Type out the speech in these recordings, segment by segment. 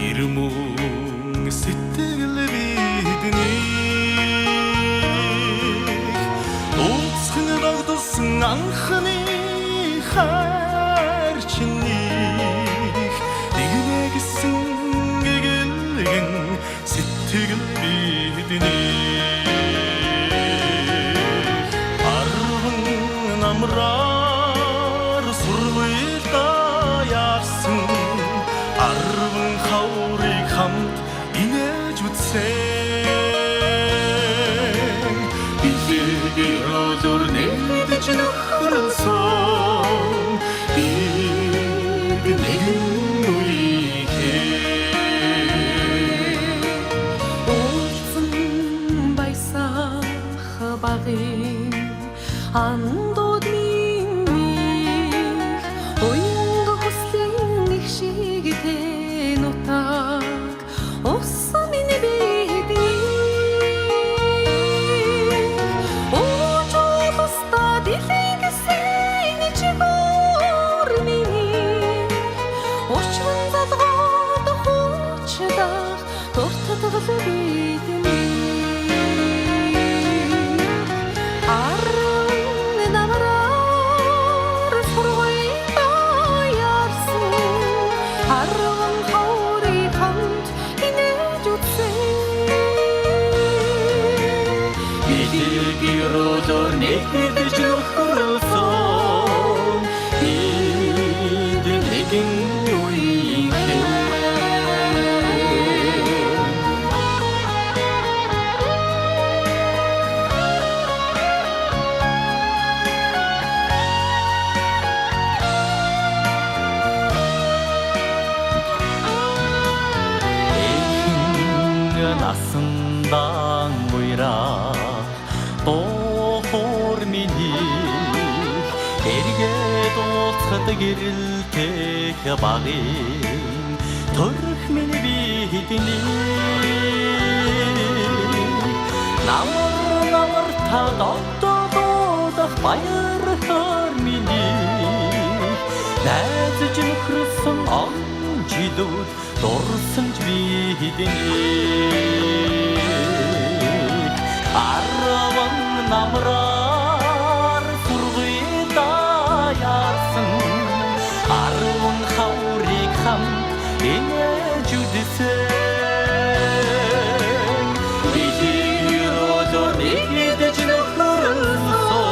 Ирмүн сэтгэл бидний Уцхан дагдсан анхны хайр чиний Нэгнэ гэсэн гэгэлгэн сэтгэл бидний Арван намраар сургуульда яарсан Арван хаврыг хамт инээж үтсэн Билегээр өдөр нэгдэж нөхрөлсөн Бид нэгэн үеихээр Уулзсан баясах багын андууд минь Уянга хүслийн их шигтэй нутаг Уссан миний бидний Уужул уста дэлгэсэн чигүүр миний Учран залгаад хуучдах дуртадгал бидний Өдөр нэгдэж нөхрөлсөн Бид нэгэн үеихээр Насандан уйраа Тохор миний эргээд ууцхад гэрэлтэх багын төрх миний бидний намар та дотоодох баяр хөр миний найзж нөхрсөн он жилүүд дурсан ч бидний Арван намраар сургуульда яарсан Арван хаврыг хамт инээж үтсэн Билегээр өдөр нэгдэж нөхрөлсөн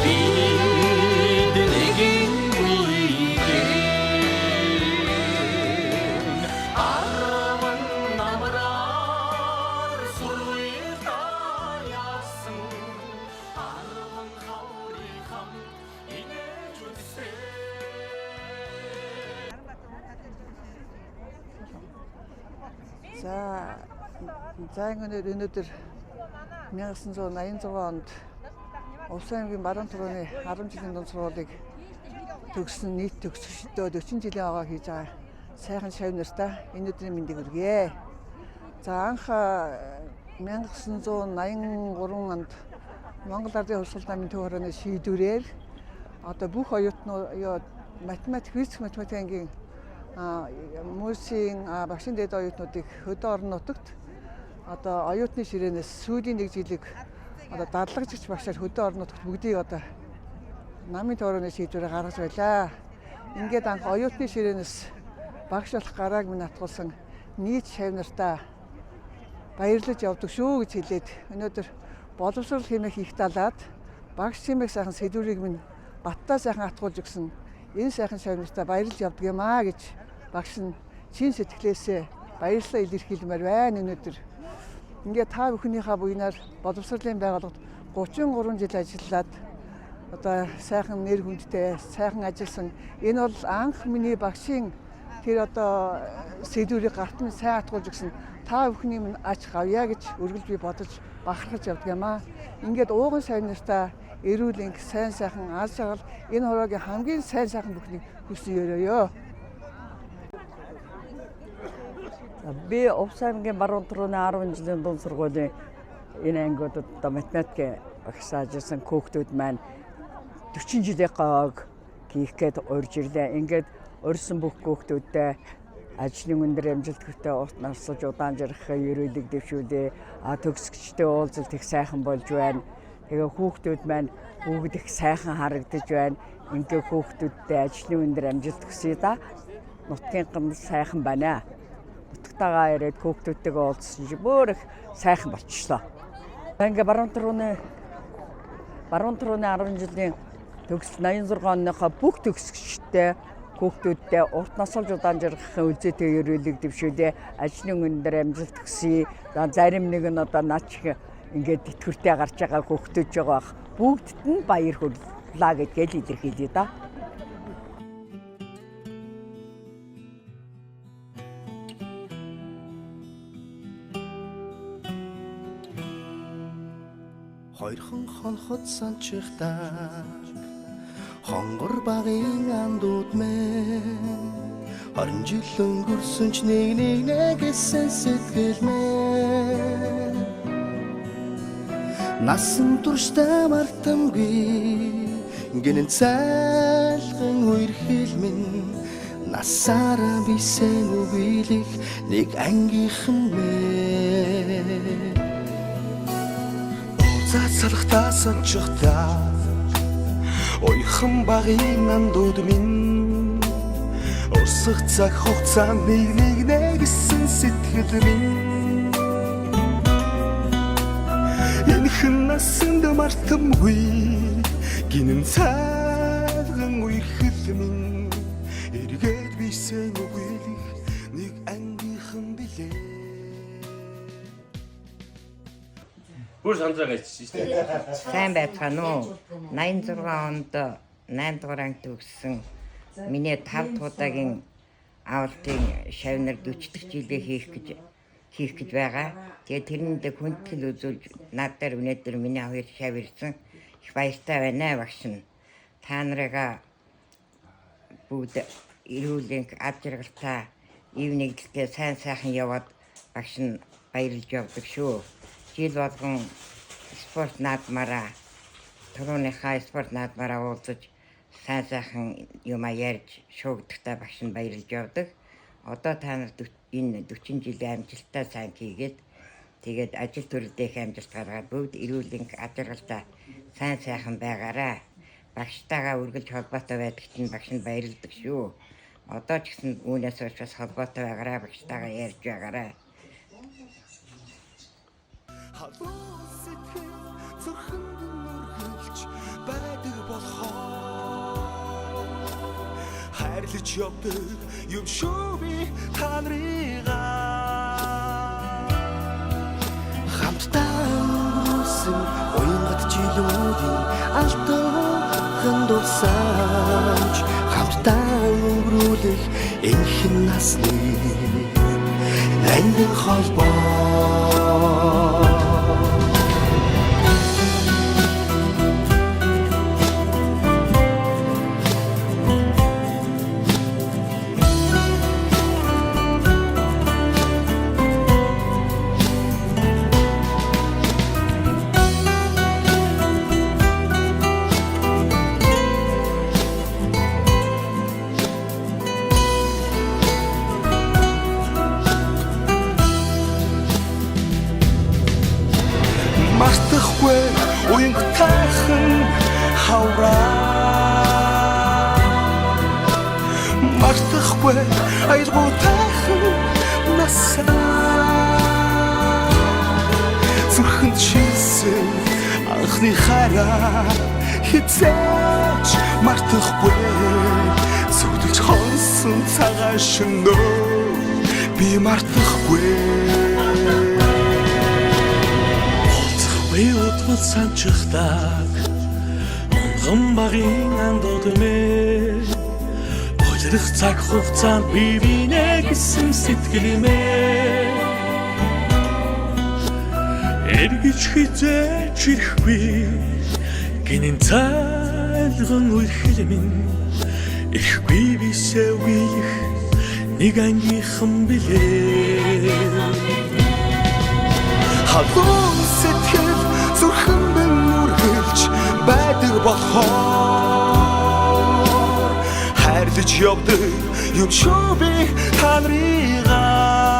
Бид нэгэн үеихээр Арван намраар сургуульда яарсан Арван хаврыг хамт инээж үтсэн За өнөөдөр 1986 онд Улсын аймгийн Баруун Түрүүний 10 жилийн дунд сургуулийг төгссөн нийт төгсөгчдөө 40 жилийн аваа хийж байгаа сайхан шав нартай энэ өдрийн мэндийг хүргье. За анх 1983 онд Монгол Ардын Хувьсгал намын төв хорооны шийдвэрээр одоо бүх оюутнууд математик, физик математикийн мөсийн багшийн дэд оюутнуудыг хөдөө орон нутагт одоо оюутны ширээнээс сүүлийн нэг жилиг одоо дадлагжигч багшаар хөдөө орон нутагт бүгдийг одоо намын төв хорооны шийдвэрээр гаргаж байлаа. Ингээд анх оюутны ширээнээс багш болох гарааг минь атгуулсан нийт шав нартаа баярлаж явдаг шүү гэж хэлээд өнөөдөр боловсрол хэмээх их далаад багш хэмээх сайхан сэдвэрийг минь баттаа сайхан атгуулж өгсөн энэ сайхан шав нартаа баярлаж явдаг юм аа гэж багш нь чин сэтгэлээсээ баярлалаа илэрхийлмээр байна өнөөдөр. Ингээд та бүхнийхээ буйнаар боловсролын байгууллагад 33 жил ажиллаад одоо сайхан нэр хүндтэй сайхан ажилласан. Энэ бол анх миний багшийн тэр одоо сэдвэрийг гарт нь сайн атгуулж өгсөн та бүхний минь ач гавья гэж өргөл би бодож бахархаж явдаг юм аа. Ингээд ууган сайн нартаа эрүүл энх сайн сайхан аз жаргал энэ хороогийн хамгийн сайн сайхан бүхнийг хүсэн өрөөё. Би Улсын аймгийн Баруун Түрүүний 10 жилийн дунд сургуулийн энэ ангиудад одоо математикийн багш ажилласан хүүхдүүд маань 40 жилийн гоог хийх гээд урьж ирлээ. Ингээд урьсан бүх хүүхдүүдтэй ажлын өндөр амжилттай урт насалж удаан жаргахаа ерөөлөг дэвшүүлээ. Төгсөгчтэй уулзалт их сайхан болж байна. Тэгээ хүүхдүүд маань бүгд их сайхан харагдаж байна. Ингээ хүүхдүүдтэй ажлын өндөр амжилт хүсье да. Нутгийн гомдол сайхан байна. Нутагтайгаа ирээд хүүхдүүдтэйгээ уулзсан чи бүр их сайхан болчихлоо. Ингээ баруун төрөний 10 жилийн төгсөл 86 оныхоо бүх төгсөгчтэй хүүхдүүдтэй урт насалж удаан жаргахын үзээтэй ерөөлөг дэвшүүлээ. Ажлын өндөр амжилт хүсье. Зарим нэг нь одоо наач ингээд итгэвртэй гарч байгаа хүүхдүүд байгаа бах. Бүгдд нь баяр хүрэлээ гэдгээл илэрхийлье да. Хоёрхан хонхот санчихтаа хонгор багын андууд мэн 20 жил өнгөрсөн ч нэг гэсэн сэтгэл мэн насан туршдаа мартамгүй гинэн цайлган үерхэл минь насаараа бисен үгийлэх нэг ангийнхан мэн Цацалхтаа санчихтаа ойхан багын андууд минь урсах цаг хугацаанд нэг нэгсэн сэтгэл минь энэхэн насанд мартамгүй гинэн цайлган үерхэл минь эргээд бисен үгийлэх нэг ангийнхан билээ Бүр сандраа гайчиж шүү дээ. Сайн байцгаана уу? 86 онд 8 дугаар анги төгссөн миний 5 удаагийн авалтын шавнар 40 дахь жилээ хийх гэж байгаа. Тэгээ тэрнэндээ хүндэтгэл үзүүлж надаар өнөөдөр миний 2 шав ирсэн. Их баяртай байна багш нь. Та нарыгаа бүгд эрүүл ад жаргалтай ив нэгдэлтэй сайн сайхан яваад багш нь баярлж явдаг шүү. Жил болгон спорт наадмаараа түрүүнийхээ спорт наадмаараа уулзаж сайн сайхан юм ярьж шуугдахтаа багш нь баярлж явдаг. Одоо та нарт энэ 40 жилийн амжилттай сайн хийгээд тэгээд ажил төрөлдөх амжилт гаргаад бүгд эрүүл ад жаргалтай сайн сайхан байгаарай. Багштайгаа үргэлж холбоотой байдагт нь багш нь баярлдаг шүү. Одоо ч гэсэн үүнээс бас холбоотой байгаарай, багштайгаа ярьж байгаарай. Халуун сэтгэл зүрхэнд нүргэлж байдаг болохоор хайрлаж явдаг юм шүү би та нарыгаа хамтдаа өнгөрсөн уянгат жилүүдийн алтан дурсамж хамтдаа өнгөрүүлэх энэхэн насны нандин холбоо Мартахгүй айдгуу тайхан насаа зүрхэнд шилсэн анхны хараа хизээч мартахгүй зүгдэж хонсон цагаан шөнөө би мартахгүй болцохгүй утгал санчихдаг онгон багын андууд мэ Ирэх цаг хугацаанд би бинэ гэсэн сэтгэлэмээ эргэж хизээч ирэхгүй гинэн цайлган үерхэл минь ирэхгүй бисээ үгийлэх нэг ангийнхан билээ халуун сэтгэл зүрхэнд нүргэлж байдаг болохоор хайрлаж явдаг юм шүү би та нарыгаа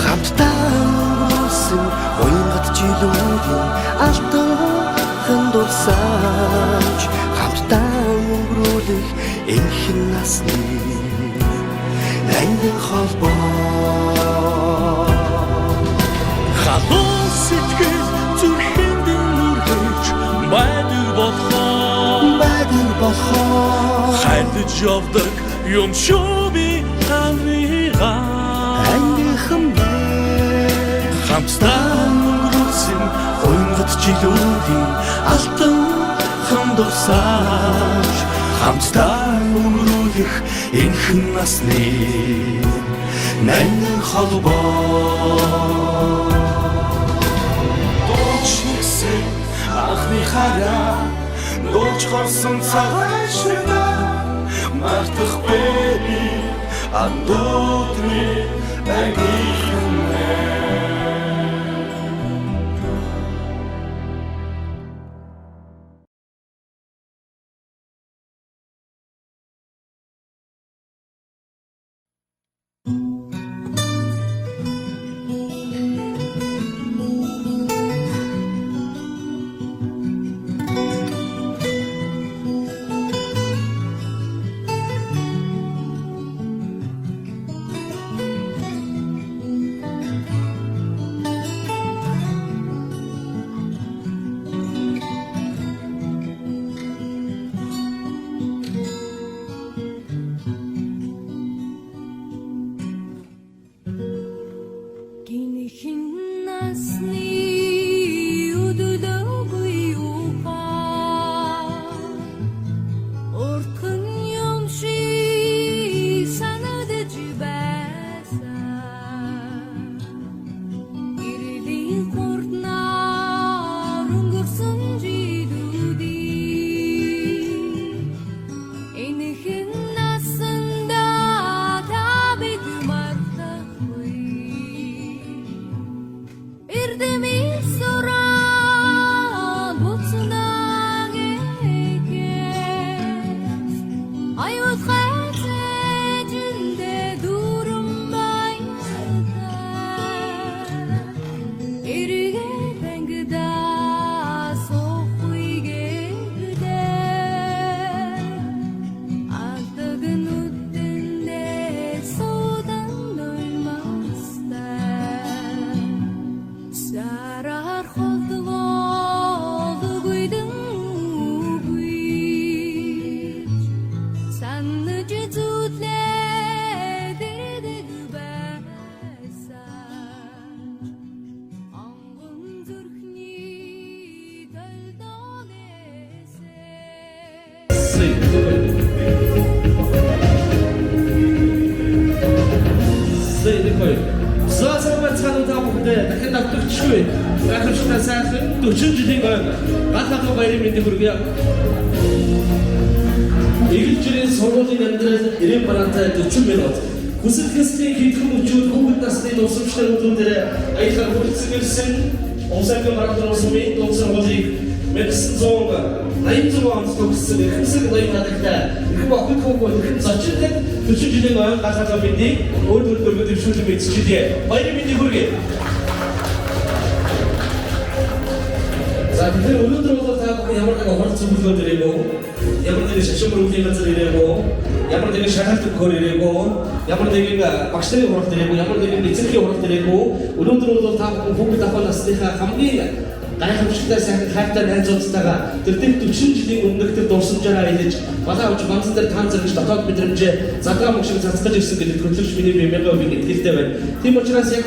хамтдаа өнгөрүүлсэн уянгат жилүүдийн алтан дурсаж хамтдаа өнгөрүүлэх энхэн насны ангин холбоо халуун сэтгэл зүрхэнд нүргэж байдаг болохоо хайрлаж явдаг юм шүү би таньгаа ангийнхан хамтдаа өнгөрүүлсэн уянгат жилүүдийн алтан дурсаж хамтдаа өнгөрүүлэх энхэн насны нандин холбоо дочигсэн анхны хараа дууч хорсон цагаан шиг мартахгүй андуутны агийнхан дахин давтагчгүй гайхамшигтай сайхан 40 жилийн гатлахын баярын мэндийг хүргье. Игэлжирийн сургуулийн амьдрал 90 бараантай 40 минут. Хүсэл хөслийн хийх мөчүүд хүүхэд насны тусламжтай өдрүүдээр аялал хүртсэн Онцгийн барааны усмын дунд сургуулийг 1986 онд төгссөн хэсэг ноёнуудтай их багт хүүхэд их зочид 40 жилийн гатлахын мэндийг өөр дэвшүүлэн мэдчихдээ баярын мэндийг хүргье. Тэгэхээр өнөөдөр бол та бүхэн ямар нэгэн хурц зөвлөгөө ирээгүй, ямар нэгэн шашин бүрийн газар ирээгүй, ямар нэгэн шахалт өгөхөөр ирээгүй, ямар нэгэн багш нарын хуралд ирээгүй, ямар нэгэн эцэгхийн хуралд ирээгүй. Өнөөдөр бол та бүхэн хүүхэд ахуй насныхаа хамгийн гайхамшигтай сайхан хайртай найзуудтайгаа тэр 40 жилийн өмнөх тэр дурсамжаараа хэлж, балаа авч банцан дээр таан зэрэгч дотоод мэдрэмжээ задгаа мөг шиг цацгаж ирсэн гэдэг хөтлөгч миний бэмэгээ би итгэлтэй байна. Тийм учраас яг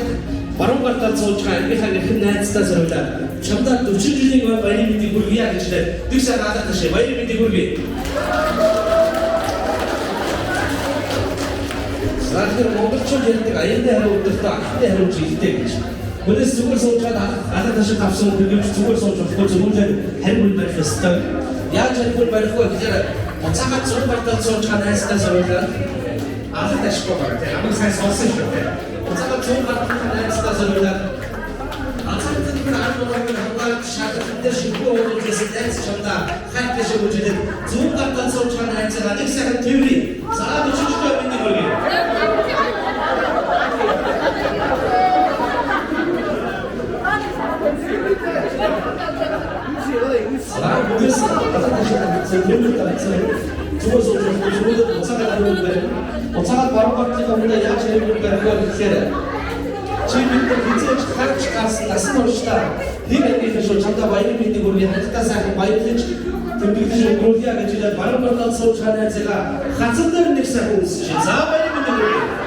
баруун гартаа сууж байгаа ангийнхаа нөхөн найзтай зориулаад чамдаа 40 жилийн баярын мэндийг хүргье гэж тэр сайн хаалт ташаа баярын мэндийг хүргье. Сархир монголчууд ярьдаг аяндаа хариу өдөртөө ахтай хариуж хэлдэг гэж. Хүнээс зүгээр суучаад хаалт ташаа тавсан хүлэмж зүгээр сууж болохгүй зүгээр хариу барих ёстой. Яаж хариу барих вэ гэхээр буцаагаад зург бартаа сууж байгаа найзтай зориулаад хаалт ташгүй байна. Амиг сайн сонсон шүү дээ. Буцаагаад зург бартаа найзтай зориулаад 하는 한가 샤트인데 신고 오는 데서 댄스 전다 할 때시 오지는 좋은 같은 소찬 한자가 넥사가 되리 사람도 추추가 있는 거기 사람 보겠어 죽어서 죽어도 못사가 되는데 못사가 바로 같은 겁니다 야채를 보니까 그거 이렇게 지금부터 이제 같이 가서 나서봅시다. 네가 이렇게 잠깐 와이를 믿는 거 우리 한테 따서 와이를 등비도 좀 그렇게 지금 바로 바로 소찬에 제가 같은 데를 넥사고 있으신 자 와이를 믿는 거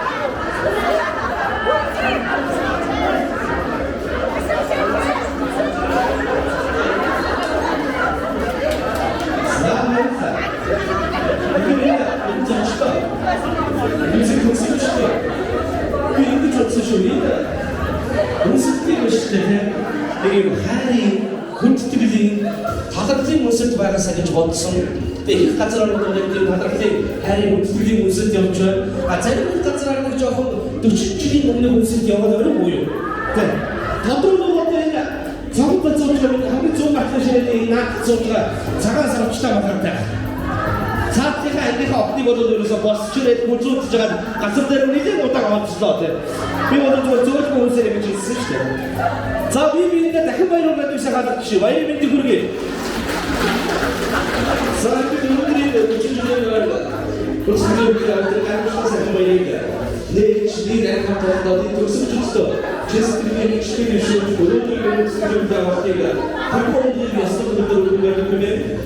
그리고 하나님 군투들이 다들 무슨 바가사기 좋았음 때 가짜라는 거는 다들 하나님 군투들이 무슨 되었죠 가짜는 가짜라는 거 조금 또 실질이 없는 무슨 되어가지고 뭐요 네 다들 뭐 어때냐 저부터 좀 한번 좀 맡으셔야 되나 저가 작은 사람 치다 맡았다 사태가 아니니까 엎디거도 들어서 버스출에 고추 들어가 가슴대로 이제 못다가 왔어 그리고 저거 온 사람이 좀 쓰시죠 자 비비인데 한 번이로 가지고 시작하듯이 와이를 믿고 그러게 사람들이 누구들이 고추주는 거야 고추주는 거야 들어가는 것은 뭐 얘기야 내 집이 내가 어디 독습 줬어 제스트리에 시키는 시험 고로들이 쓰는 거 같아요 불법을 위해서 그러면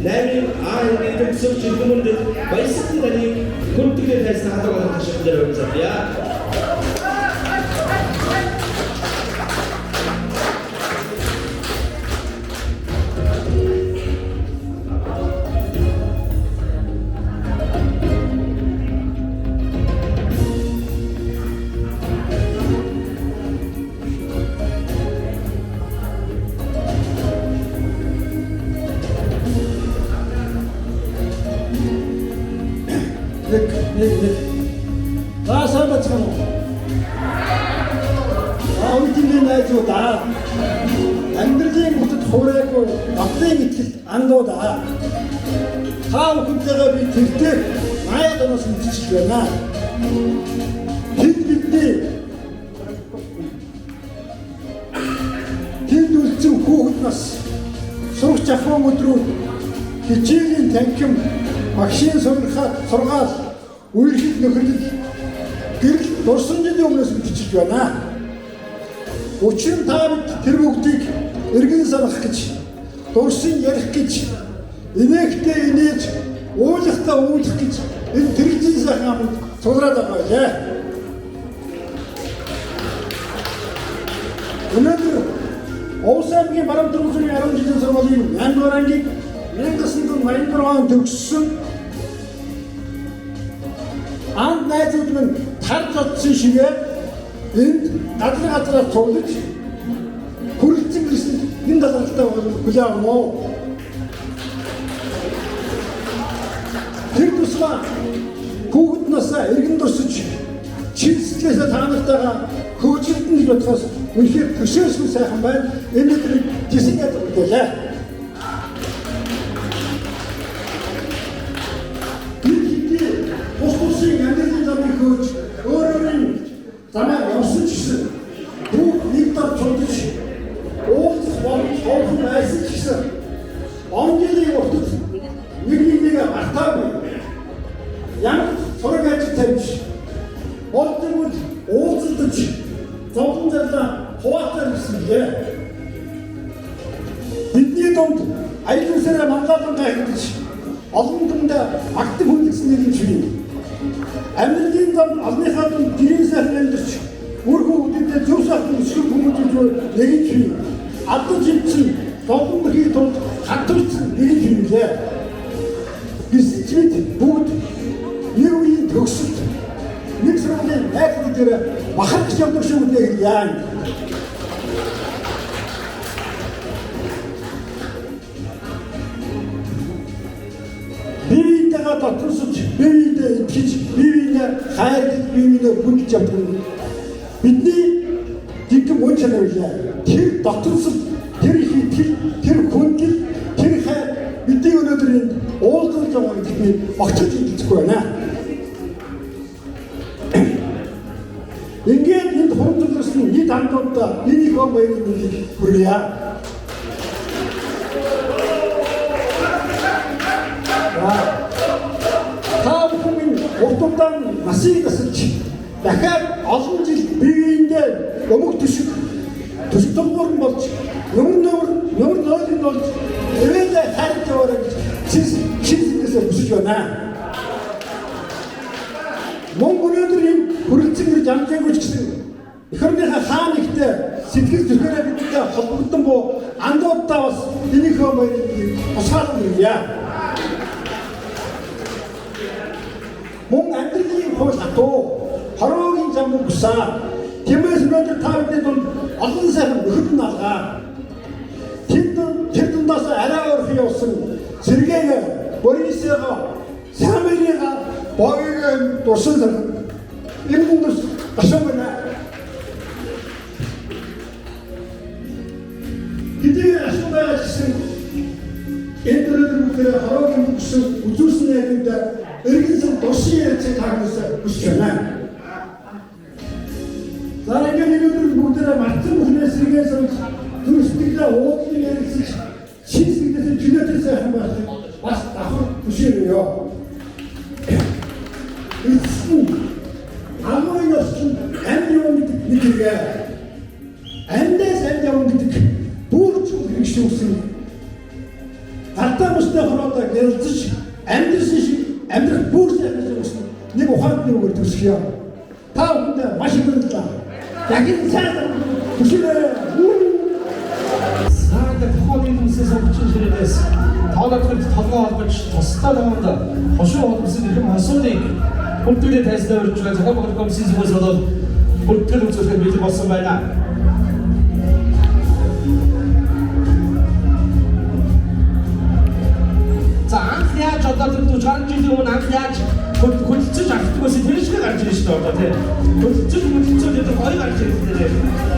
나는 아이들 독서 지금은 마이스트라니 꼴뚜기에 대해서 하다가 다시 한번 여러분들이야 다 남들쟁이부터 호래고 막대기 안도다 다음 군대가 들때 나야 도nos은 지치려나 빈빈디 빈둘쯤 호흡났어 소극자 호흡으로 기질인 댕킴 막신 소리가 울기 너희들 그 노선진이 오면서 지치려나 Учир та тэр бүгдийг эргэн санах гэж, дурсын ярих гэж, инээхтэй инээж, уулахтаа уулах гэж энэ тэрэгжин сайхан амд цуглаад байгаа лээ. Өнөөдөр Овс аймгийн Барамт улсын 10 жилийн сургуулийн 8 дугаар ангийг 1983 онд төгссөн анд найзууд минь тарж одсон шигээ энд газраас цуглаж хүрэлцэн гэсэн энэ даалгавартай хүлээн авах. Тэр тусмаа хүүхэд насаа эргэн дурсаж чийслээсээ та нартайгаа хөгжилтөн гэж бодохоос үнэхээр төшөөсөн сайхан байна. Энэ өдрийг жисгээд өгдөлээ. Бусдын амьдралын замыг хөөж өөрөөрийн замаар явсан ч гэсэн бүх нэг дор чулдаж уулзах боломж олсон байсан ч гэсэн онгийн уртад нэг мартаагүй ямар сураг ажилтай биш болдгууд уулзалтаж зовлон зарлаа хуваатай гэсэн лээ. Бидний дунд аюулгүй сараа мангалан гайхаж олон хүндээ актив хүндсэн нэг юм шиг Америкийн зам алныхаа дунд гэрээ сайхан амьдарч үр хүүхдэд зөв сайхан өсгөх хүмүүжүүл нэг юм шиг адуу жимчин зовлон бүхий тунд хатварсан нэг юм шиг лээ. Бид бүгд нэг үеийн төгсөлт нэг сургуулийн найзууд дээр бахарч явдаг шүү дээ яа. Бивинтэйгээ дотроосч, бивинтэй итгэж, бивинээ хайрлаж, бивинээ хүндж явдаг. Бидний жинхэнэ юм мөн чанар үлээ. Тэр дотроос тэр их итгэл, тэр хүндэл, тэр хайр бидний өнөөдрийн уулзалт байгаа гэдгийг огцож хэлцэхгүй байна. Ингээд энд хуримтлуулсан нийт хамтуудаа энэ их баярын мэндийг хүргье. Та бүхэн уртудаан насыг тасалж дахиад олон жил биеиндээ өмг төшөг тулгуурн болж нөмөр нойлын болж өвөлөө хайртай орог чинсэндээс өсөж байна. Мөн өнөөдрийн хүрэлцэн гэж амжаагүй ч гэсэн эх орныхаа хаан ихтэй сэтгэл зүрхээрээ бидтэй холбогдсон буу андуудаа бас энийхөө баярыг тусгаарлан хийе. Мөн амьдралын хууль хатуу хороогийн зам бүсаа тиймээс өнөөдөр та бидний дунд олон сайхан нөхөд алгаа. Тэр дундаас арай өөр явсан сэргээг Борисэга Самирига Боёг дусан энэ хүмүүс ашигна. Хэдий ашигнаа гэсэн энэ төрлийн хороогийн бүсэн үзүүлсэн яринд эргэнсэн дусын ярьцыг тагнаас хүсэж байна. Зарайгийн нэгэн бүгдээ мартсан бүхнээс сэргээ сонж зүрхсэглээ уудлын ярилцаж шийсгдсэн жүнэтэй сайхан байх бас давхар хүшээрээ. Эцсийн амын ёслон амьд гэдэг нэг хэрэгээ. Амьдаас амьд явна гэдэг бүрч хэрэгшүүлсэн. Алтамстай хороодоо гялцаж амьдсан шиг амьдрах бүр сайхан гэсэн нэг ухаантай үгээр төсгөө. Та бүхэнд маш их баярлалаа. Ягин сайхан хүшээрээ. Сардаг хооны хүмүүсээс овчин ширээс тоологчд толгой холбож тусдаа даваад хошуу холбосон юм асуудыг бүрдүүлээ тайлбар өрж байгаа цагаан багш комиссийн зүгээс болоод бүртгэл үзүүлэхэд бэлэн болсон байна. За анх яаж одоо тэр 40 жилийн өмнө анх яаж хөлцөж авдаг байсан тэр шиг гарч ирж шүү дээ одоо тийм. Хөлцөж тэр гоё гарч ирсэн.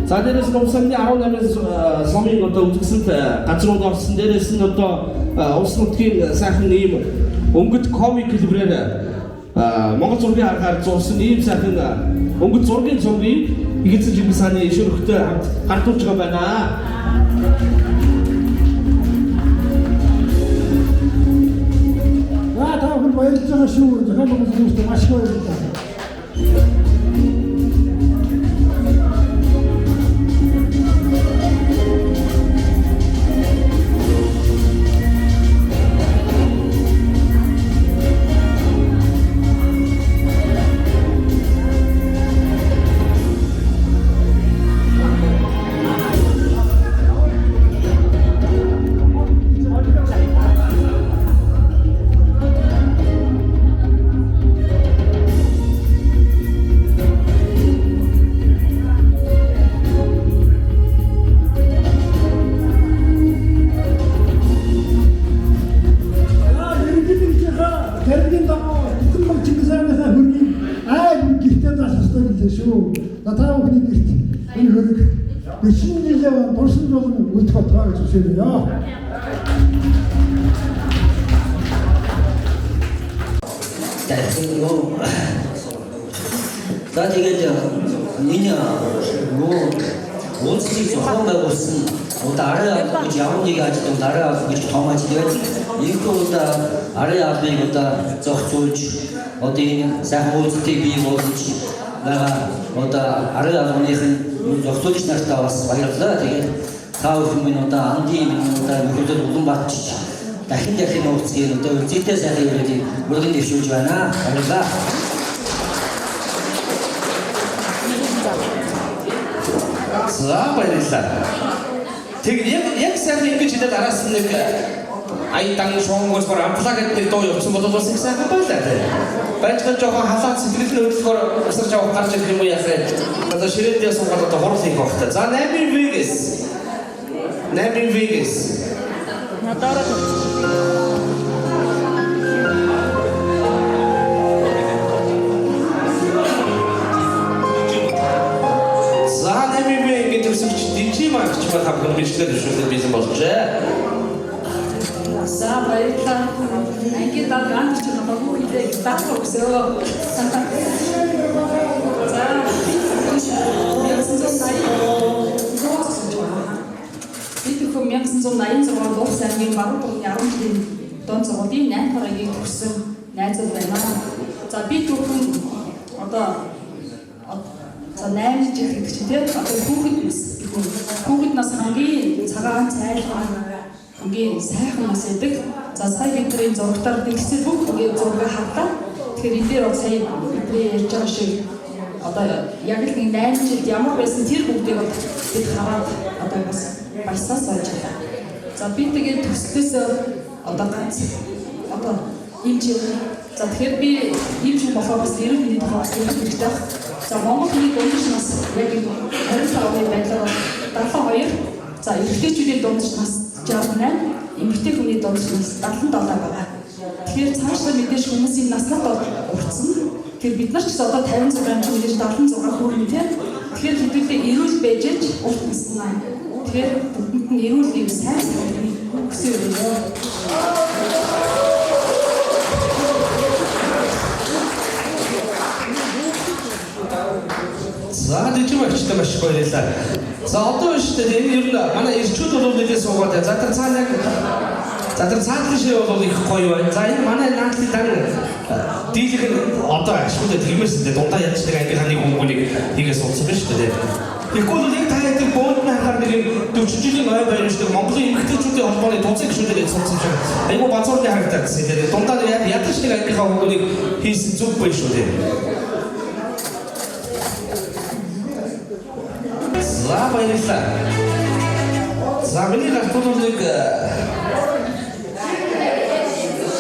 За дээрээс нь усны 18-аас сумын одоо үзэсгэлэнт газрууд орсон. Дээрээс нь одоо улс нутгийн сайхан ийм өнгөт комик хэлбэрээр Монгол зургийн аргаар зурсан ийм сайхан өнгөт зургийн цомгийг Игцэн Чингис хааны шөрөгтэй хамт гартуулж байгаа байна. Та бүхэн баярлж байгаа шүү. Захаан хүмүүстэй маш их баярлалаа. За тэгээд энэ уулзалтыг зохион байгуулсан удаа арын албан гэж ямар нэг ажил арын албан гэж томооч тэгээд энэ удаа арын албыг удаа зохицуулж одоо энэ сайхан уулзалтыг бий болгож байгаа удаа арын албаныхын зохицуулагч нартаа бас баярлалаа. Тэгээд та бүхэн минь удаа ангийн минь удаа мөрөдөл Улаанбаатарч дахин уулзгийг удаа үзэгтэй сайхан ирээд мөрөдөл дэвшүүлж байна. Баярлалаа. За баярлалаа. Тэг яг сайн ингэж хэлээд араас нэг аядан шонгоос гор амтлаа гэдэг дуу явуулсан бол бас их сайхан байлаа тий. Баяжхан жоохон халаат сэтгэл хөдлөхөөр өсөрж авах гарч ирэх юм уу яхаа. Одоо ширээдээ суугаад одоо хурал хийх багтаа. За 8 Vegas. Надаараа Дижимагч хавхан бичлэг шүлэг бизнес болжээ. За баярлалаа. Анги дагаан ч намайг үлээх тахсан өсөө. За. Бид хөө 1986 онд Улс аймгийн Баруун Дурны 10 жилийн дон цогцолтын 8 гарагийг төгссөн найзууд байна. За бид бүхэн одоо 8 жил гэдэг чинь тийм одоо хүүхэд нас хамгийн цагаан цайлхан хамгийн сайхан нас байдаг. За сая бидний зургатаар тэгсэн бүх зургийг хавлаа. Тэгэхээр энэ дээр сая бидний ярьж байгаа шиг одоо яг л 8 жилд ямар байсан тэр бүгдийг бид хараад одоо бас баясаа сойж байгаа. За би тэгээд төслөөс одоо ганц одоо ийм жил за тэгэхээр би ийм жил болохоор бас ерөнхий нийт хаваас хэрэгтэй. За Монголын дундаж нас яг 25-ны байдлаар 72. За эрэгтэйчүүдийн дундаж нас 68, эмэгтэй хүний дундаж нас 77 байгаа. Тэгэхээр цаашдаа мэдээж хүмүүсийн наснаа уртсан. Тэгэхээр бид нар ч гэсэн одоо 56 ч мэдээж 76 хүрнэ тийм. Тэгэхээр хэдүүлээ эрүүл байж ч урт наснаа. Тэгэхээр бүгд нь эрүүл гэв сайн хүсэж байна. За дижимагчтай маш их баярлалаа. За одоо шүү дээ энэ ер нь манай ирчүүд бол нэлээд суугаад байна. За тэр цаана ширээ бол их гоё байна. За энэ манай наадлын дан дийлэх нь одоо ашигтай тиймээс дундаа ядчдаг ангийнхаа нэг хүмүүнийг хийгээ суудсан шүү дээ. Тэгэхгүй бол нэг таадаг буудлын хахаар нэг 40 жилийн ой байна шүү дээ. Монголын эмэгтэйчүүдийн холбооны тусаг гишүүдээ суудсан шиг. Айгу бацуурны харагдаад гэсэн. Тэгээд дундаа ядаж нэг ангийнхаа хүмүүнийг хийсэн зүг байна шүү дээ. За баярлалаа. За миний гартуулыг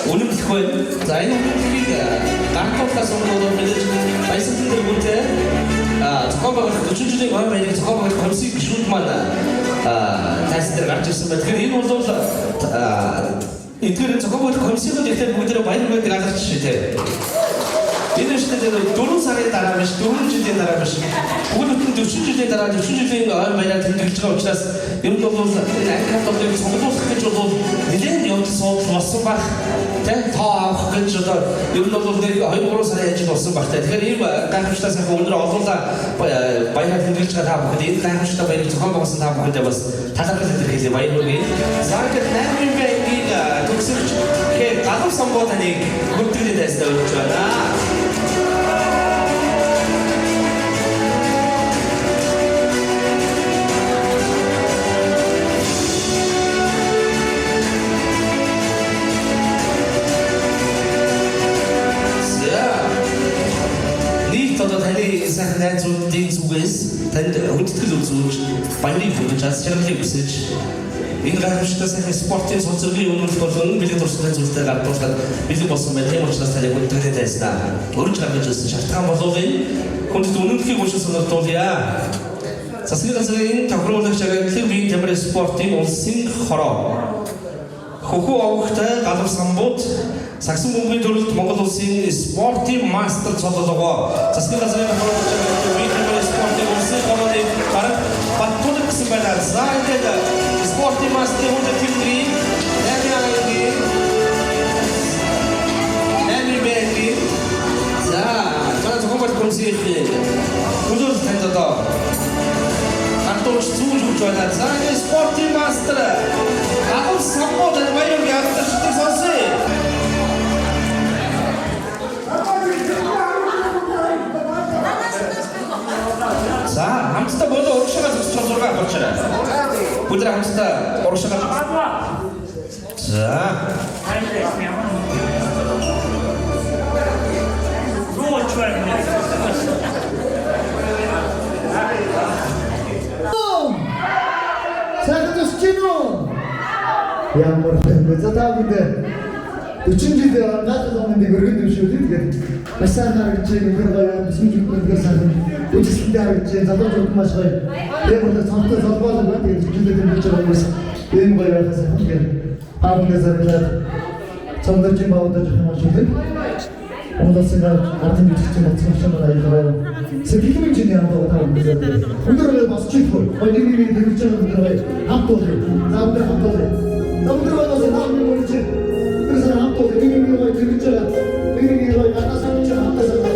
үнэмлэх байна. За энэ үнэмлэхийг гартуулаас өмнө мэдээж баясан дээр үүтэй зохион байгуулалт 40 жилийн ой баярыг зохион байгуулалт комиссийн гишүүд маань тайсан дээр гарч ирсэн байна. Тэгэхээр энэ бол эдгээр зохион байгуулалт комиссийн ихтэй бүгдээ баяр байдаг алдарч шүү дээ. Энэ шүү дээ 4 сарын дараа биш 4 жилийн дараа биш. Бүгд 40 жилийн дараа 40 жилийн ой баяраар тэмдэглэж байгаа учраас ер нь бол энэ анхаарал толгойг сонголуулах гэж бол нэлээд явдал суудлах болсон баг. Тэ тоо авах гэж одоо ер нь бол нэг 2-3 сарын ажил болсон багтай. Тэгэхээр ийм гайхамшигтай сайхан өндөр олуулаа баяраар тэмдэглэж байгаа та бүхэнд энэ гайхамшигтай баярыг зохион байгуулсан та бүхэндээ бас талархал илэрхийлье баяр хүргэе. За ингээд 8 байнгийн төгсөлч гэхээр Гадуур самбууданыг бүртгэлийн тайснаа өргөж байна. Таны сайхан найзуудын зүгээс танд хүндэтгэл үзүүлж баярыг хүргэж чадсарчлыг хүсэж энэ гайхамшигтай сайхан спортын сонцоргийн өнөрлөлт болон бэлэг дурсгалын зүйлтэй гардуулахад бэлэг болсон байна. Тийм учраас таны хүндэтгэлийн тайснаа өргөж гаргаж ирсэн шалтгаан болгоомын хүндэт үнэмлэхийг уушин сонирхуулъя. Засгийн газрын тохируулагч агентлаг Тамир спортын улсын хороо хөхөө овогтой галар самбууд Сагсан бөмбөгийн төрөлд Монгол улсын спортын мастер цололгоо засгийн газрын тохируулагч агентлаг Тамир спортын улсын хорооны гараг Баттулаг гэсэн байна. За ингээд спортын мастер хүндэт тэмдгийн Нэмирбэгийн за цаана зөвхөн консерт үзүүл танд одоо Антош зүүж өгч байна. За энэ спортын мастер Галар самбууд баяр яалтчдыг сонсъё. За хамтдаа болоо урагшаага зөвхөн 6 болчихлоо. Бүгд хамтдаа урагшаага. За. Ямар хэвээр 40 жил гадаад өмнө өргөн дэвшүүлээ. Тэгээд басаа харагч нэг гоё бүсгүй жүгдгээс харагч үжиглэлтэй харагч залуучууд маш гоё. Яг л цонтой залбаалаа байна. Тэгээд жүжиглэлтэй байж байгаа хүмүүс ийм гоё байхаас тэгээд аавнаас аваад цомдож баудаж хамаач үү. Ондоосоо ардын бичсэн боцсон байна аа. Сэтгэлийн чинь яа байгаа юм бэ? Өнөөдөр бас чихгүй. Нэг дэрвч байгаа хамт уу. Заавал хамт уу. Намдрагаас наамны мөрч. 그래서 함께 우리가 들으잖아. 우리가 나가서 함께서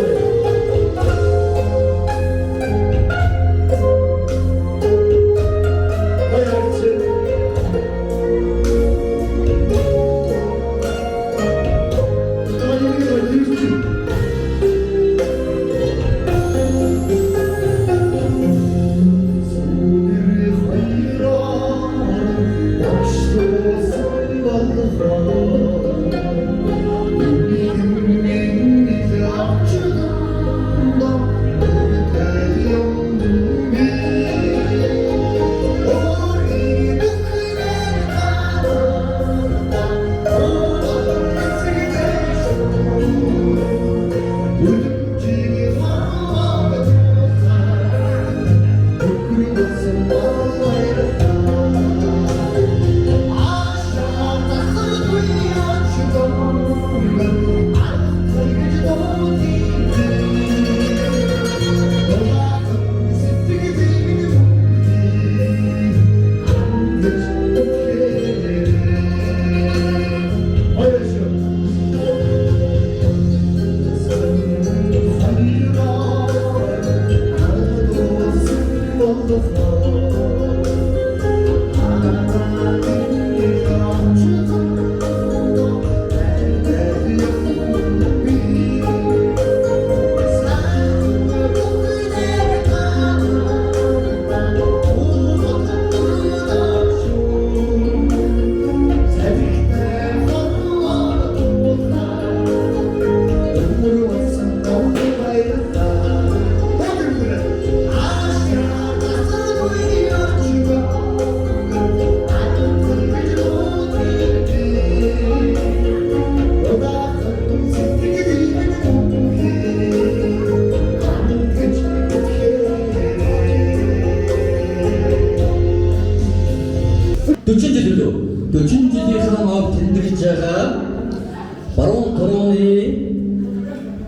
баруун корооны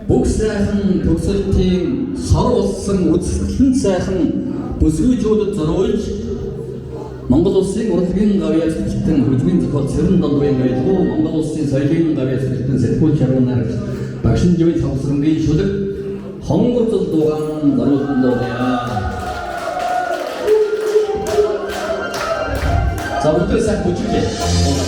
бүх сайхан төгсөлтийн сар улсын үзэсгэлэн сайхан бүсгүйчүүдэд зориулж Монгол улсын урлагийн гавьяа цэцэлтэн хөдөлмөрийн зохиол Цэрэн Долбогийн байлгуу Монгол улсын соёлын гавьяа цэцэлтэн сэтгүүл чармаар багшин живийн савсрангийн шүлэг хонгорцол дугаан зориулсан дурья. За бүгдээ сайн бүжиглээ.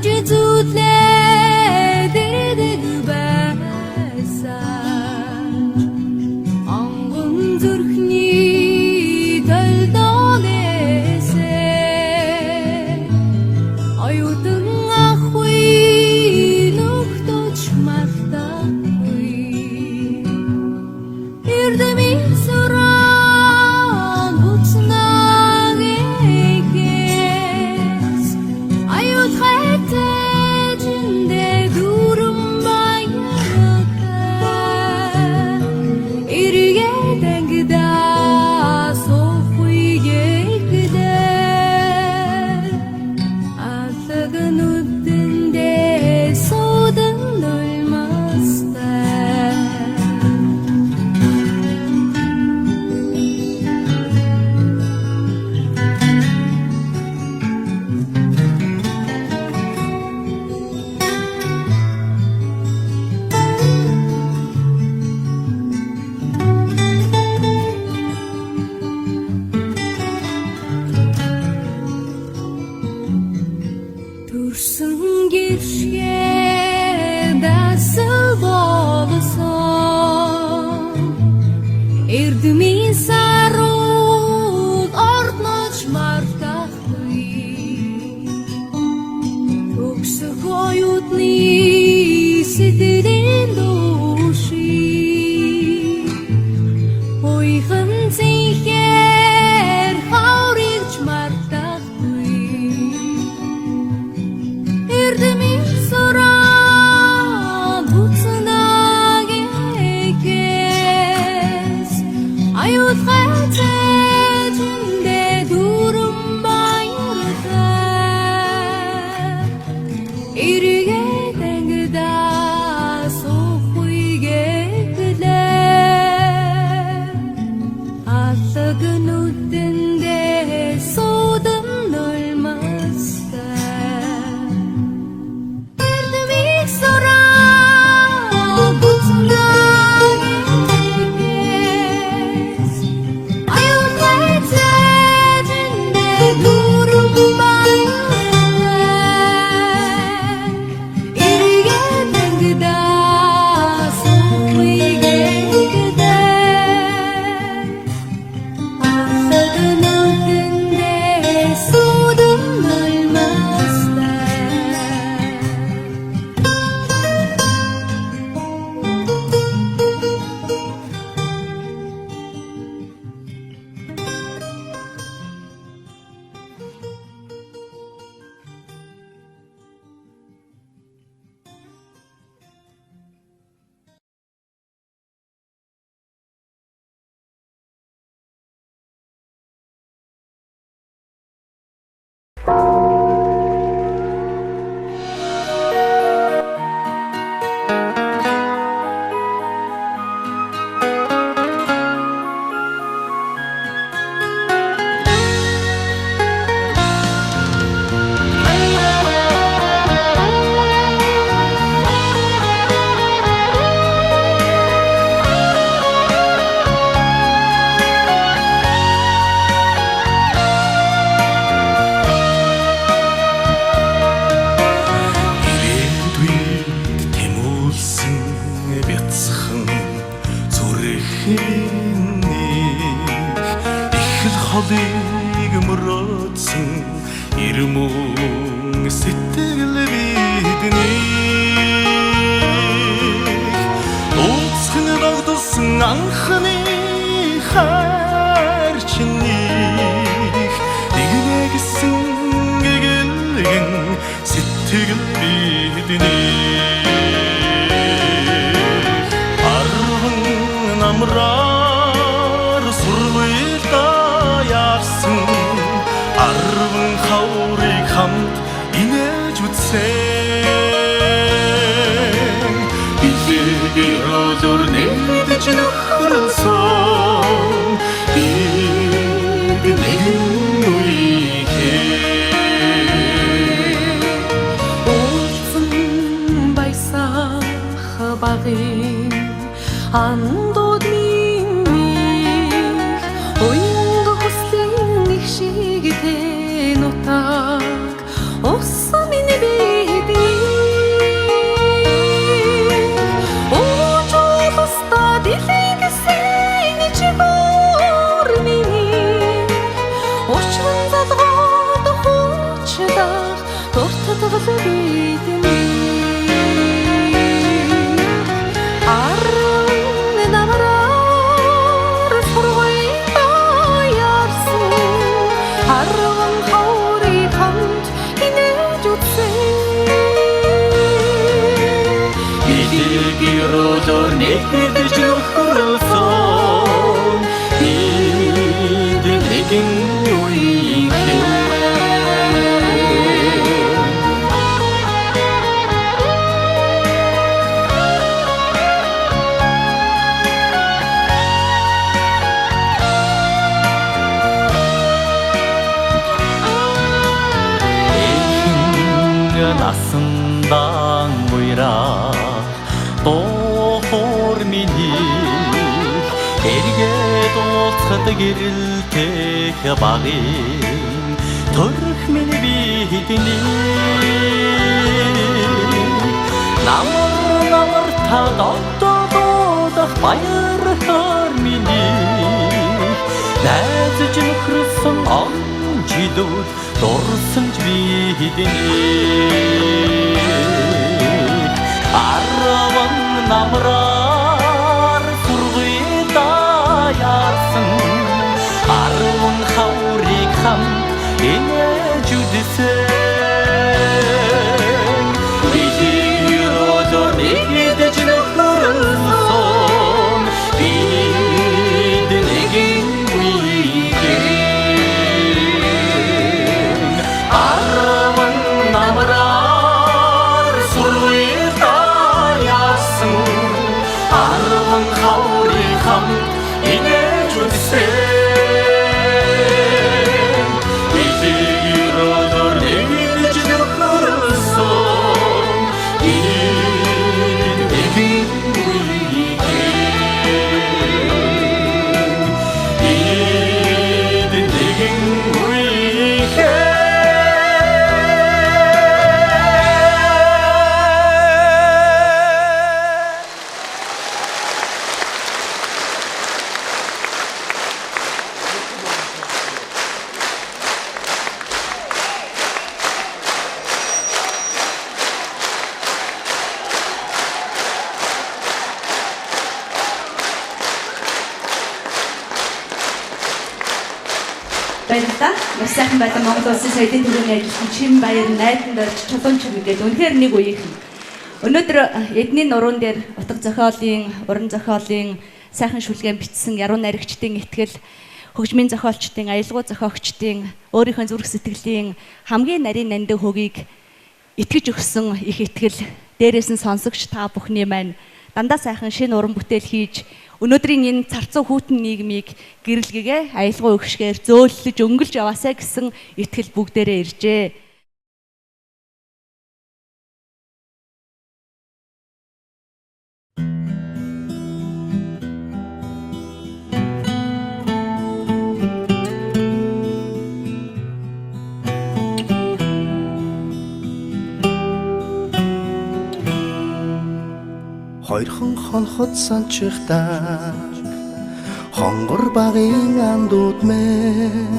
Аж зүтлээ дэрдэг байсан Онгон зүрхний төлдөнэсээ Оюутан ахуй нүхтөж мартахгүй Эрдэмийн суран буцнаг экес Аюут хайтежиндэ дүрм баярата Эргээ тэнгда софуйгэкдэ Аллагнууддэ содан нулмастай Төрсөн гэршээ дасал болсон Эрдэмийн сарууд орднож мартахгүй Төгсөх оюутны сэтгэлийн души Уйхан зинхээр хавригч мартахгүй Эрдэмийн суран буцнаг экес Аюут хайтежиндэ дүрм баяртай Эргээ тэнгда софуйгэкдэ Аллагнууддэ содан нулмастай Эрдэмийн суран буцнаг экес Аюут хайтежиндэ дүрм баяртай Эргээ тэнгда софуйгэкдэ Аллагнууддэ содан нулмастай холыг мөрөөдсөн ирмөн сэтгэл бидний Уцхан дагдсан анхны хайр чиний нэгнэгсэн гэгэн сэтгэл бидний Арван намраар сурлуйлда яарсан арван хаврыг хамт инээж үтсэн Билегээр олор нэгдэж нөхрөлсөн нэгэн үеийнхээ Уулзсан баясах багын андууд минь уянга хүслийн нэг шиг тэн утаг уссан миний өдөр нэгдэж нөхөрлсөн энд нэгэн үеийн насандан уйра дохор миний эргээд ууцхад гэрэлтэх багын төрөх миний бидний намар та дододох баяр хор миний найзж нөхрсөн он жидүүд дурсан ч бидний арван намраар сургуйда яарсан арван хаврыг хамт инээж үдсэн бихий өдөр нэгдэж нөхөрлсөн бид нэгэн үеийн арван намраар сургуйда яасан арван хаврыг хамт инээж үдсэн Баярлалаа. Маш сайхан байлаа Монгол Улсын соёлын төвийн ажилтны Чинбаяр найдан дорж чулуун чиг гэдэг үнэхээр нэг үеийнхэн. Өнөөдөр эдний нуруунд дээр утга зохиолын, уран зохиолын сайхан шүлгэн бичсэн яруу найрагчдын ихтгэл, хөгжмийн зохиолчдын, аялгау зохиогчдын өөрийнхөө зүрх сэтгэлийн хамгийн нарийн нандин хөгийг итгэж өгсөн их итгэл, дээрээс нь сонсогч та бүхний маань дандаа сайхан шинэ уран бүтээл хийж өнөөдрийн энэ царцуу хүүтэн нийгмийг гэрэлгэгээ аялгау өгшгээр зөөлөж өнгөлж яваасаа гэсэн итгэл бүгдээрээ иржээ. Хоёрхан хонхот санчихтаа хонгор багын андууд мэн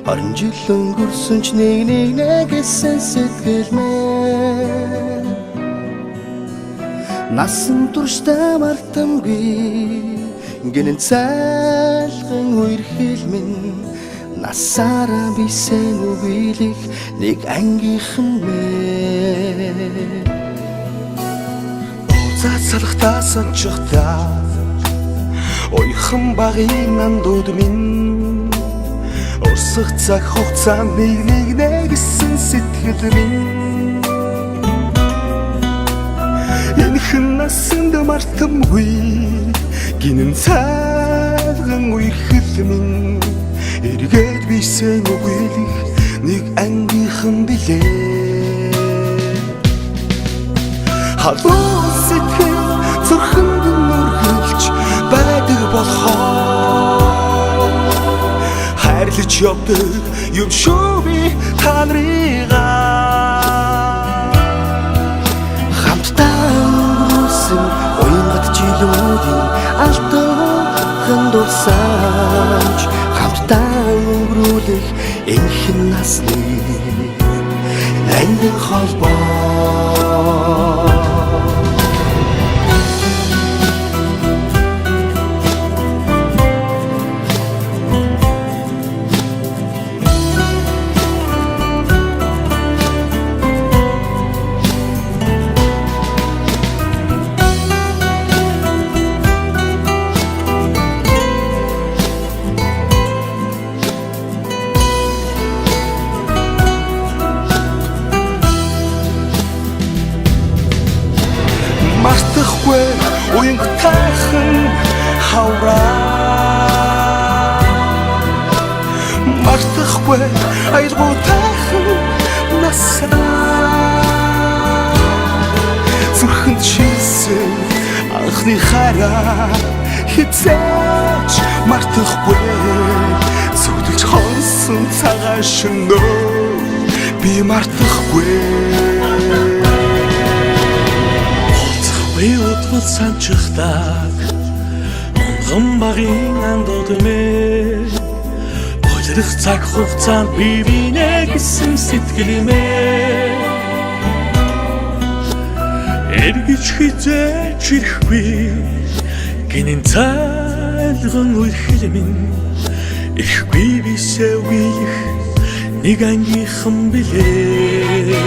20 жил өнгөрсөн ч нэг гэсэн сэтгэл мэн насан туршдаа мартамгүй гинэн цайлган үерхэл минь насаараа бисен үгийлэх нэг ангийнхан мэн Цацалхтаа санчихтаа ойхан багын андууд минь урсах цаг хугацаанд нэг гэсэн сэтгэл минь энэхэн насанд мартамгүй гинэн цайлган үерхэл минь эргээд бисен үгийлэх нэг ангийнхан билээ халуун сэтгэл зүрхэнд нүргэлж байдаг болохоор хайрлаж явдаг юм шүү би та нарыгаа хамтдаа өнгөрсөн уянгат жилүүдийн алтан дурсамж хамтдаа өнгөрүүлэх энэхэн насны нандин холбоо мартахгүй уянг тайхан хавраа мартахгүй айлгуу тайхан насаа зүрхэнд шилсэн анхны хараа хизээч мартахгүй зүгдэж хонсон цагаан шөнөө би мартахгүй болцохгүй утгал санчхдаг онгон багын андууд мэ болирх цаг хугацаанд би бинэ гэсэн сэтгэлэмээ эргэж хизээч ирэхгүй гинэн цайлган үерхэл минь ирэхгүй бисээ үеих нэг ангийнхан билээ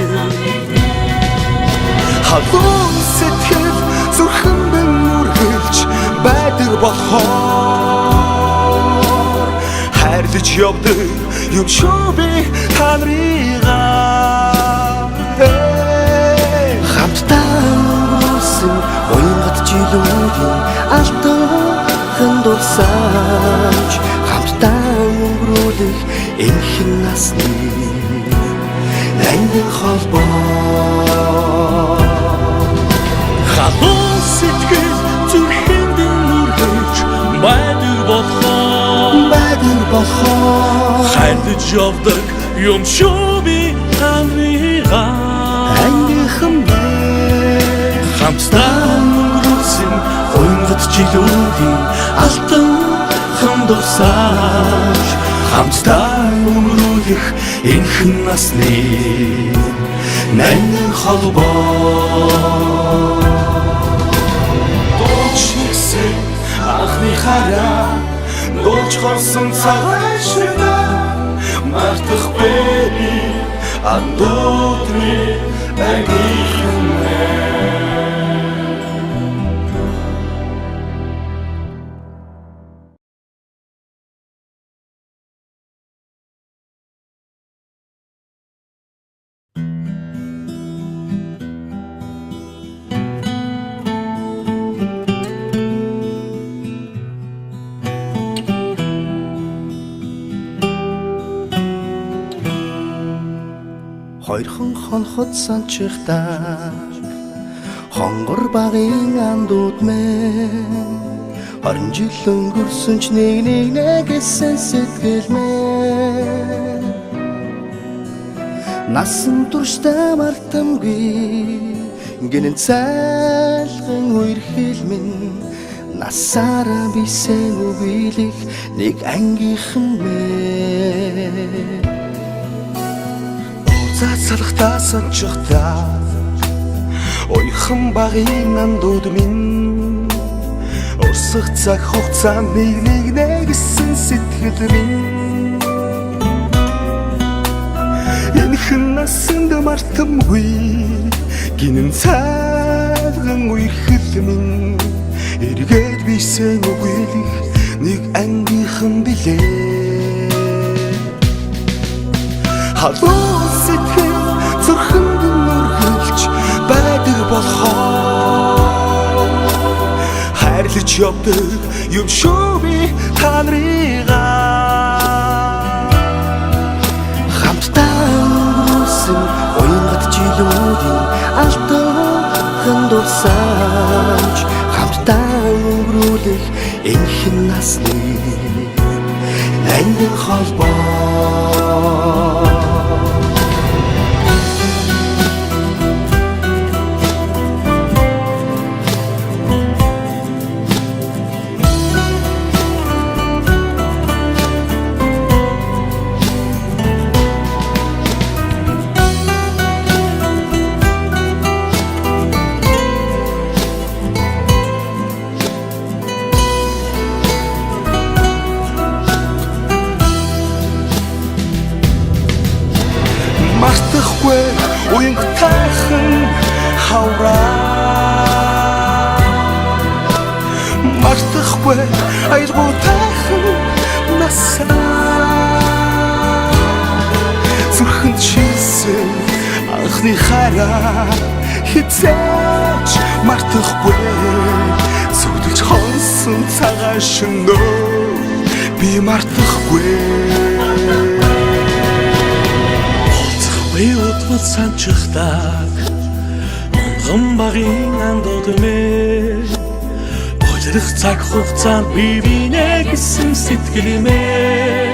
халуун сэтгэл зүрхэн минь үргэлж байдаг болохоор хайрлаж явдаг юм шүү би та нарыгаа хамтдаа өнгөрсөн уянгат жилүүдийн алтан дурсамж хамтдаа өнгөрүүлэх энхэн насны ангин холбоо халуун сэтгэл зүрхэнд үргэлж байдаг болохоор хайрлаж явдаг юм шүү би та нарыгаа ангийнхан хамтдаа өнгөрүүлсэн уянгат жилүүдийн алтан дурсамж хамтдаа өнгөрүүлэх энхэн насны нандин холбоо дуулчихсан анхны хараа дуулж хорсон цагаан шөнөө мартахгүй андуутны ангийнхан Хоёрхан хонхот санчихдаг хонгор багын андууд мэн 20 жил өнгөрсөн ч нэг гэсэн сэтгэл мэн насан туршдаа мартамгүй гинэн цайлган үерхэл минь насаараа бисээ үгийлэх нэг ангийнхан мэн цацалхтаа санчихдаа ойхон багын андууд минь урсах цаг хугацаанд нэг гэсэн сэтгэл минь энэхэн насанд мартамгүй гинэн цайлган үерхэл минь эргээд бисээ үгийлэх нэг ангийнхан билээ халуун сэтгэл зүрхэнд үргэлж байдаг болохоор хайрлаж явдаг юм шүү би та нарыгаа хамтдаа өнгөрүүлсэн уянгат жилүүдийн алтан дурсамж хамтдаа өнгөрүүлэх энхэн насны нандин холбоо мартахгүй уянг тайхан хавраа мартахгүй айлгуу тайхан насаа зүрхэнд шилсэн анхны хараа хизээч мартахгүй зүудэлж хонсон цагаан шөнөө би мартахгүй би утвал санчхдаг онгон багын андууд мэ болирх цаг хугацаанд би бинэ гэсэн сэтгэлмээ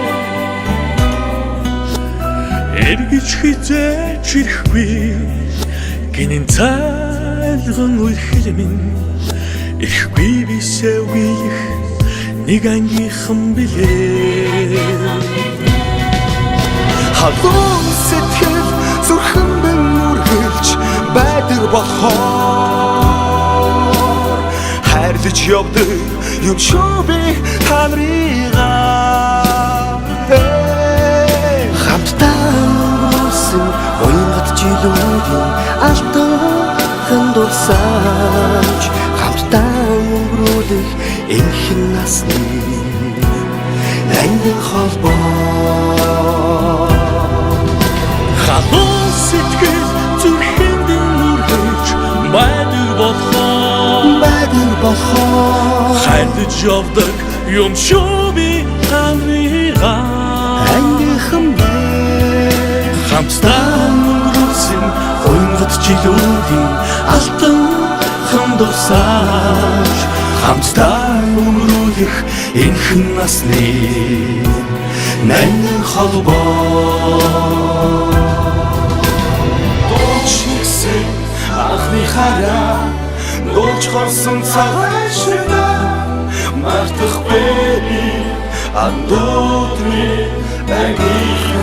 эргэж хизээч ирэхгүй гинэн цайлган үерхэл минь ирэхгүй бисээ үеих нэг ангийнхан билээ халуун сэтгэл зүрхэн минь үргэлж байдаг болохоор хайрлаж явдаг юм шүү би та нарыгаа хамтдаа өнгөрсөн уянгат жилүүдийн алтан дурсаж хамтдаа өнгөрүүлэх энхэн насны ангин холбоо халуун сэтгэл зүрхэнд үргэлж байдаг болохоор хайрлаж явдаг юм шүү би та нарыгаа ангийнхан хамтдаа өнгөрүүлсэн уянгат жилүүдийн алтан дурсаж хамтдаа өнгөрүүлэх энхэн насны нандин холбоо дочигсэн анхны хараа дуулж хорсон цагаан шөнөө мартахгүй андуутны багийн